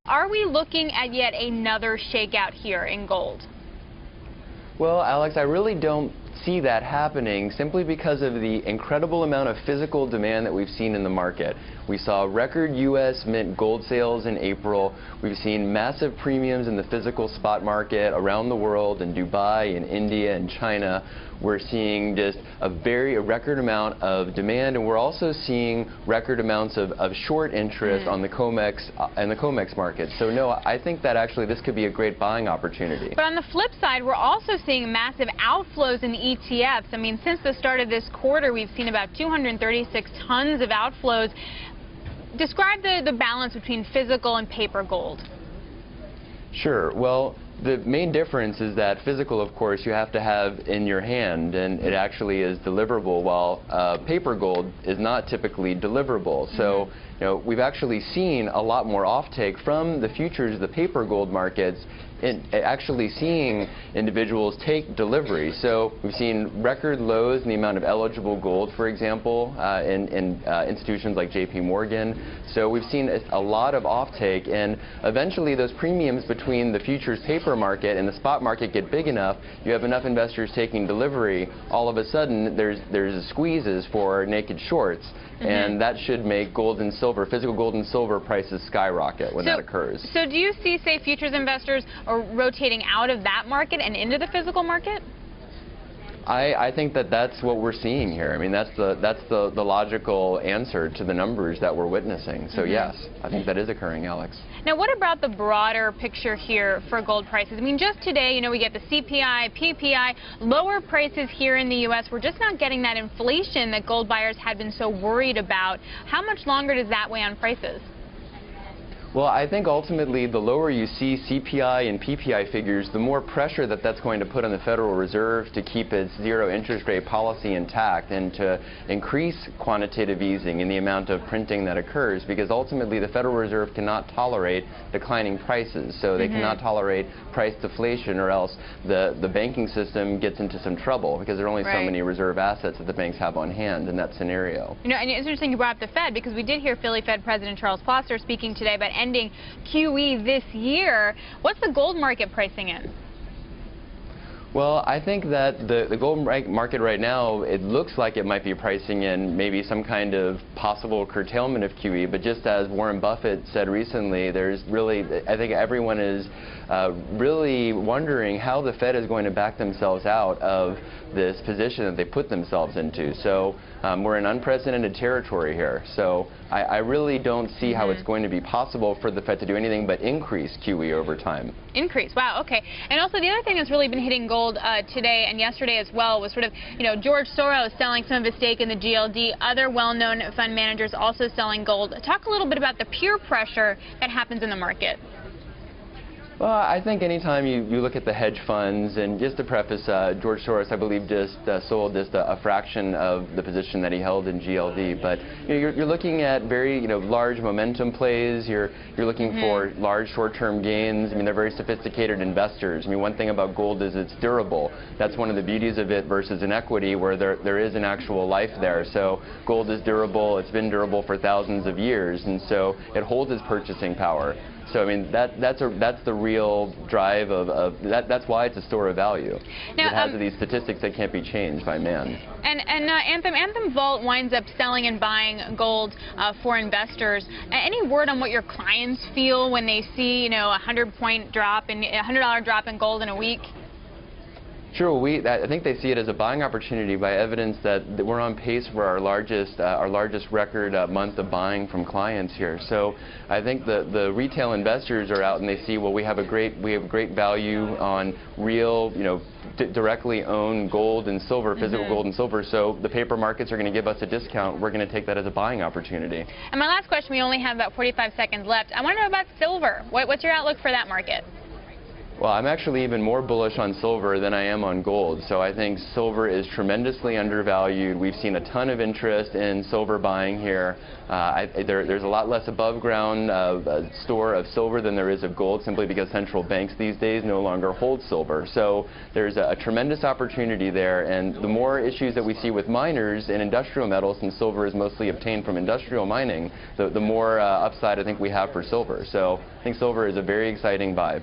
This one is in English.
Are we looking at yet another shakeout here in gold? Well, Alex, I really don't see that happening simply because of the incredible amount of physical demand that we've seen in the market. We saw record U.S. mint gold sales in April. We've seen massive premiums in the physical spot market around the world, in Dubai, in India, and China. We're seeing just a record amount of demand, and we're also seeing record amounts of short interest on the COMEX market. So no, I think that actually this could be a great buying opportunity. But on the flip side, we're also seeing massive outflows in the ETFs. I mean, since the start of this quarter, we've seen about 236 tons of outflows. Describe the balance between physical and paper gold. Sure. Well, the main difference is that physical, of course, you have to have in your hand, and it actually is deliverable, while paper gold is not typically deliverable. So, you know, we've actually seen a lot more offtake from the futures, the paper gold markets, in actually seeing individuals take delivery. So we've seen record lows in the amount of eligible gold, for example, in institutions like JP Morgan. So we've seen a lot of offtake, and eventually those premiums between the futures paper market and the spot market get big enough, you have enough investors taking delivery, all of a sudden there's squeezes for naked shorts. And that should make gold and silver, physical gold and silver prices skyrocket when that occurs. So do you see, say, futures investors are rotating out of that market and into the physical market? I think that that's what we're seeing here. I mean, that's the logical answer to the numbers that we're witnessing. So yes, I think that is occurring, Alex. Now, what about the broader picture here for gold prices? I mean, just today, you know, we get the CPI, PPI, lower prices here in the U.S. We're just not getting that inflation that gold buyers had been so worried about. How much longer does that weigh on prices? Well, I think ultimately the lower you see CPI and PPI figures, the more pressure that's going to put on the Federal Reserve to keep its zero interest rate policy intact and to increase quantitative easing in the amount of printing that occurs, because ultimately the Federal Reserve cannot tolerate declining prices. So they cannot tolerate price deflation, or else the banking system gets into some trouble, because there are only so many reserve assets that the banks have on hand in that scenario. You know, and it's interesting you brought up the Fed, because we did hear Philly Fed President Charles Plosser speaking today about ending QE this year. What's the gold market pricing in? Well, I think that the gold market right now, it looks like it might be pricing in maybe some kind of possible curtailment of QE, but just as Warren Buffett said recently, there's really, I think everyone is really wondering how the Fed is going to back themselves out of this position that they put themselves into. So we're in unprecedented territory here. So I really don't see how it's going to be possible for the Fed to do anything but increase QE over time. Increase, wow, okay. And also the other thing that's really been hitting gold today and yesterday as well was sort of, you know, George Soros selling some of his stake in the GLD, other well-known fund managers also selling gold. Talk a little bit about the peer pressure that happens in the market. Well, I think anytime you look at the hedge funds, and just to preface, George Soros, I believe, just sold just a fraction of the position that he held in GLD. But you know, you're looking at very large momentum plays. You're looking for large short-term gains. I mean, they're very sophisticated investors. I mean, one thing about gold is it's durable. That's one of the beauties of it versus an equity where there is an actual life there. So gold is durable. It's been durable for thousands of years, and so it holds its purchasing power. So I mean that's the real drive of that's why it's a store of value. Now, it has these statistics that can't be changed by man. And Anthem Vault winds up selling and buying gold for investors. Any word on what your clients feel when they see, you know, a $100 drop in gold in a week? Sure. I think they see it as a buying opportunity by evidence that we're on pace for our largest record month of buying from clients here. So I think the retail investors are out and they see, well, we have great value on real, directly owned gold and silver, physical gold and silver. So the paper markets are going to give us a discount. We're going to take that as a buying opportunity. And my last question, we only have about 45 seconds left. I want to know about silver. What's your outlook for that market? Well, I'm actually even more bullish on silver than I am on gold. So I think silver is tremendously undervalued. We've seen a ton of interest in silver buying here. There's a lot less above ground store of silver than there is of gold, simply because central banks these days no longer hold silver. So there's a tremendous opportunity there, and the more issues that we see with miners in industrial metals, since silver is mostly obtained from industrial mining, the more upside I think we have for silver. So I think silver is a very exciting buy.